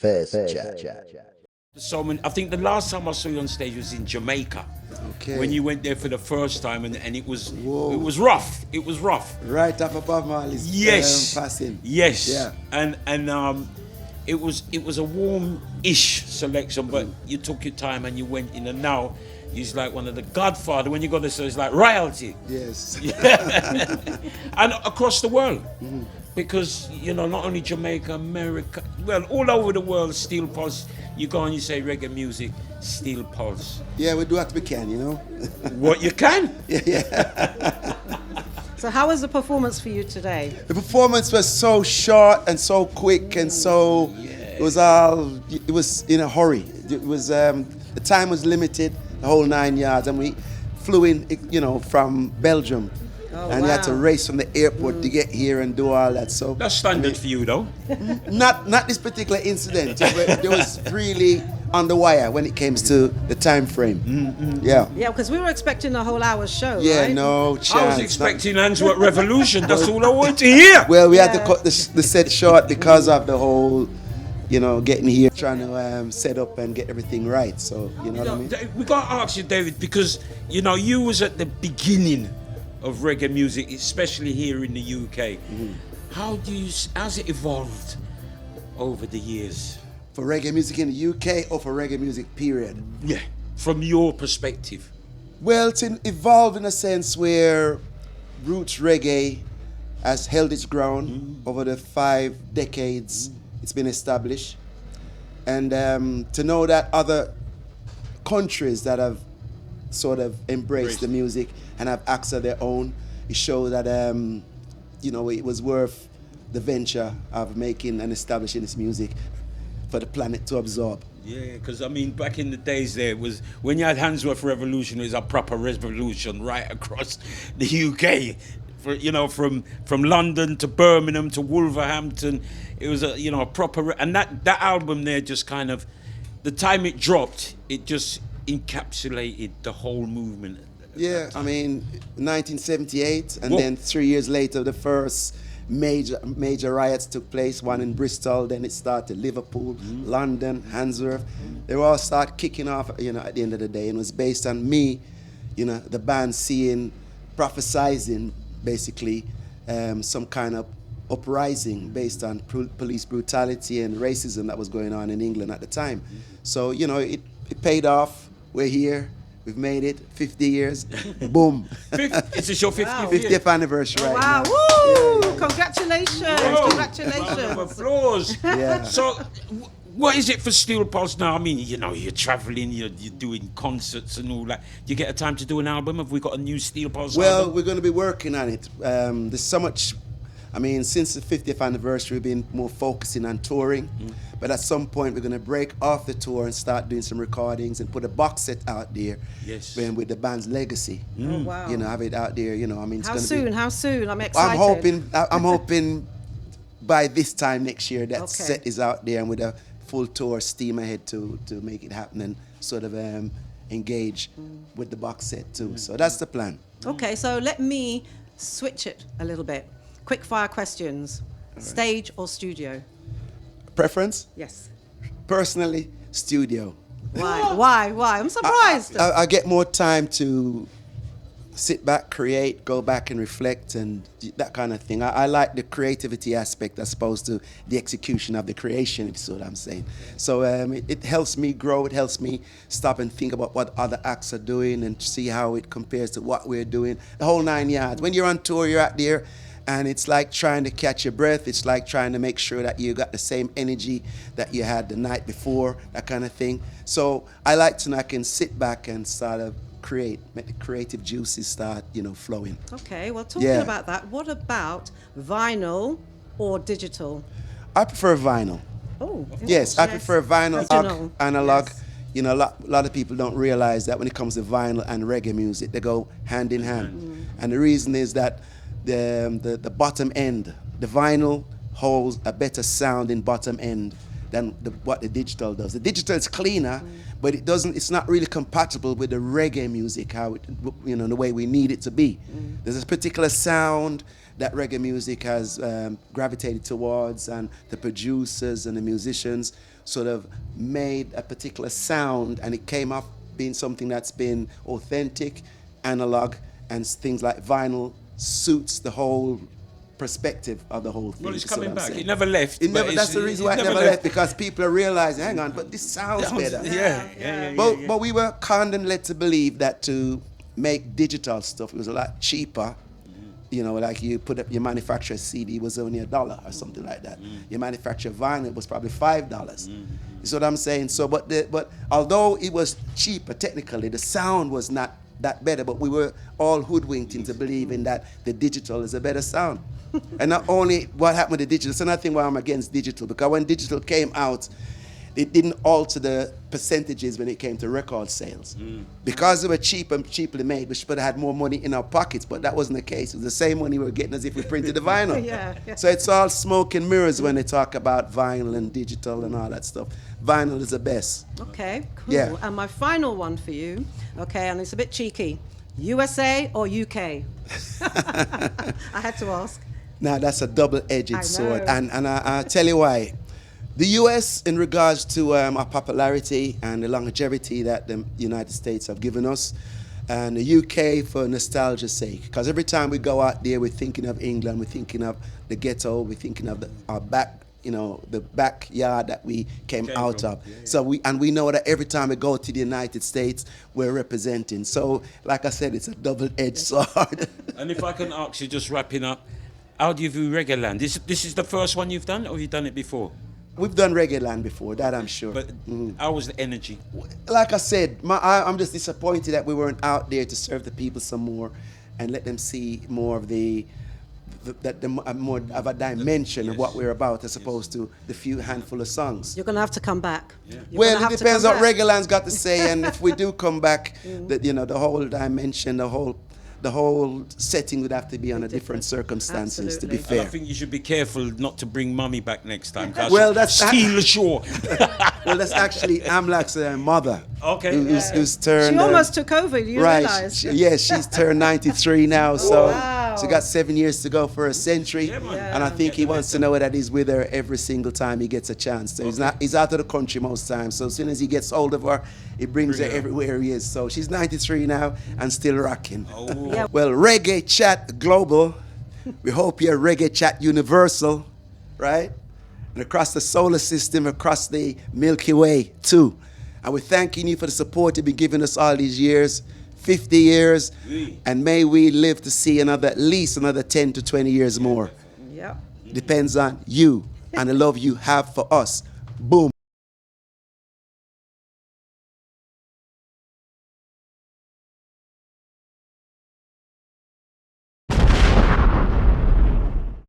Festchat. So I think the last time I saw you on stage was in Jamaica. Okay. When you went there for the first time, and it was rough. It was rough. Right up above Marley's passing. Yes. Yeah. And it was a warm-ish selection, but you took your time and you went in, and now he's like one of the Godfather. When you go there, so it's like royalty. Yes. And across the world. Mm-hmm. Because, you know, not only Jamaica, America, well, all over the world, Steel Pulse. You go and you say reggae music, Steel Pulse. Yeah, we do what we can, you know. What you can? Yeah. So how was the performance for you today? The performance was so short and so quick and so, it was in a hurry. It was, the time was limited, the whole 9 yards, and we flew in, you know, from Belgium. And you had to race from the airport to get here and do all that. So that's standard for you, though. Not this particular incident. It was really on the wire when it came to the time frame. Mm-hmm. Yeah. Yeah, because we were expecting a whole hour's show. Yeah, right? no chance. I was expecting Handsworth Revolution. That's all I wanted to hear. Well, we had to cut the set short because of the whole, you know, getting here, trying to set up and get everything right. So you know what I mean. We got to ask you, David, because you know you was at the beginning of reggae music, especially here in the UK. Mm-hmm. How's it evolved over the years? For reggae music in the UK or for reggae music period? Yeah, from your perspective. Well, it's evolved in a sense where roots reggae has held its ground over the 5 decades it's been established. And to know that other countries that have sort of embraced the music and have acts of their own, it shows that you know, it was worth the venture of making and establishing this music for the planet to absorb. Yeah, because I mean, back in the days, there was when you had Handsworth Revolution, it was a proper revolution right across the UK. For, you know, from London to Birmingham to Wolverhampton, it was a proper. And that album there just kind of, the time it dropped, it just encapsulated the whole movement. Yeah, I mean, 1978, and then 3 years later, the first major riots took place. One in Bristol, then it started Liverpool, London, Handsworth. They all started kicking off, you know, at the end of the day, and it was based on me, you know, the band prophesizing, basically, some kind of uprising based on police brutality and racism that was going on in England at the time. So, you know, it paid off. We're here. We've made it. 50 years. Boom. This is your 50th 50th anniversary right wow. now. Woo! Yeah. Congratulations. Whoa. Congratulations. Round of applause. Yeah. So, what is it for Steel Pulse now? I mean, you know, you're traveling, you're doing concerts and all that. Do you get a time to do an album? Have we got a new Steel Pulse album? We're going to be working on it. There's so much. I mean, since the 50th anniversary, we've been more focusing on touring. But at some point, we're going to break off the tour and start doing some recordings and put a box set out there. Yes. With the band's legacy. Oh, wow. You know, have it out there. You know, I mean, it's going to be. How soon? I'm excited. I'm hoping by this time next year that set is out there and with a full tour steam ahead to make it happen and sort of engage with the box set too. So that's the plan. Okay, so let me switch it a little bit. Quick fire questions. Right. Stage or studio? Preference? Yes. Personally, studio. Why? I'm surprised. I get more time to sit back, create, go back and reflect and that kind of thing. I like the creativity aspect as opposed to the execution of the creation, if you see what I'm saying. So it helps me grow, it helps me stop and think about what other acts are doing and see how it compares to what we're doing. The whole 9 yards. When you're on tour, you're out there and it's like trying to catch your breath. It's like trying to make sure that you got the same energy that you had the night before, that kind of thing. So I like to I can sit back and sort of make the creative juices start, you know, flowing. Okay, well, talking about that, what about vinyl or digital? I prefer vinyl. Oh, yes, I prefer vinyl, analog. Yes. You know, a lot of people don't realize that when it comes to vinyl and reggae music, they go hand in hand. And the reason is that the bottom end, the vinyl holds a better sound in bottom end than what the digital does. The digital is cleaner, but it's not really compatible with the reggae music, how it, the way we need it to be. There's a particular sound that reggae music has gravitated towards, and the producers and the musicians sort of made a particular sound, and it came up being something that's been authentic, analog, and things like vinyl suits the whole perspective of the whole thing. Well, it's is what coming I'm back. saying. It never left. That's the reason why it never left, because people are realizing, hang on, but this sounds better. Yeah. But we were kind of led to believe that to make digital stuff, it was a lot cheaper. Like you put up, your manufacturer CD was only $1 or something like that. Your manufacturer vinyl was probably $5. You see what I'm saying? So, but although it was cheaper technically, the sound was not that better. But we were all hoodwinked into believing that the digital is a better sound. And not only what happened with the digital, it's another thing why I'm against digital, because when digital came out, it didn't alter the percentages when it came to record sales. Because they were cheap and cheaply made, we should have had more money in our pockets, but that wasn't the case. It was the same money we were getting as if we printed the vinyl. Yeah. So it's all smoke and mirrors when they talk about vinyl and digital and all that stuff. Vinyl is the best. Okay, cool. Yeah. And my final one for you, okay, and it's a bit cheeky. USA or UK? I had to ask. Now, that's a double-edged I sword. know. And I'll tell you why. The US, in regards to our popularity and the longevity that the United States have given us, and the UK for nostalgia's sake. Because every time we go out there, we're thinking of England, we're thinking of the ghetto, we're thinking of our back, the backyard that we came out of. Yeah. So we know that every time we go to the United States, we're representing. So, like I said, it's a double-edged sword. And if I can ask you, just wrapping up, how do you view Reggae Land? This is the first one you've done, or have you done it before? We've done Reggae Land before, that I'm sure. But how was the energy? Like I said, I'm just disappointed that we weren't out there to serve the people some more and let them see more of more of a dimension of what we're about, as opposed to the few handful of songs. You're going to have to come back. Well, it depends what Reggae Land's got to say, and if we do come back, the whole dimension, the whole setting would have to be under different circumstances, to be Absolutely. And I fair. think you should be careful not to bring Mummy back next time. 'Cause Well, that's steal the show. Well, that's actually Amlak's mother. Okay. Who's turned. She almost took over, you Right. realize? Yes, she's turned 93 now, so wow. she got 7 years to go for a century. Yeah, man. And I think he wants to know that he's with her every single time he gets a chance. So he's out of the country most times. So as soon as he gets hold of her, he brings her everywhere he is. So she's 93 now and still rocking. Oh. Yeah. Well, Reggae Chat Global. We hope you're Reggae Chat Universal, right? And across the solar system, across the Milky Way too. And we're thanking you for the support you've been giving us all these years, 50 years, and may we live to see at least another 10 to 20 years more. Yep. Depends on you and the love you have for us. Boom.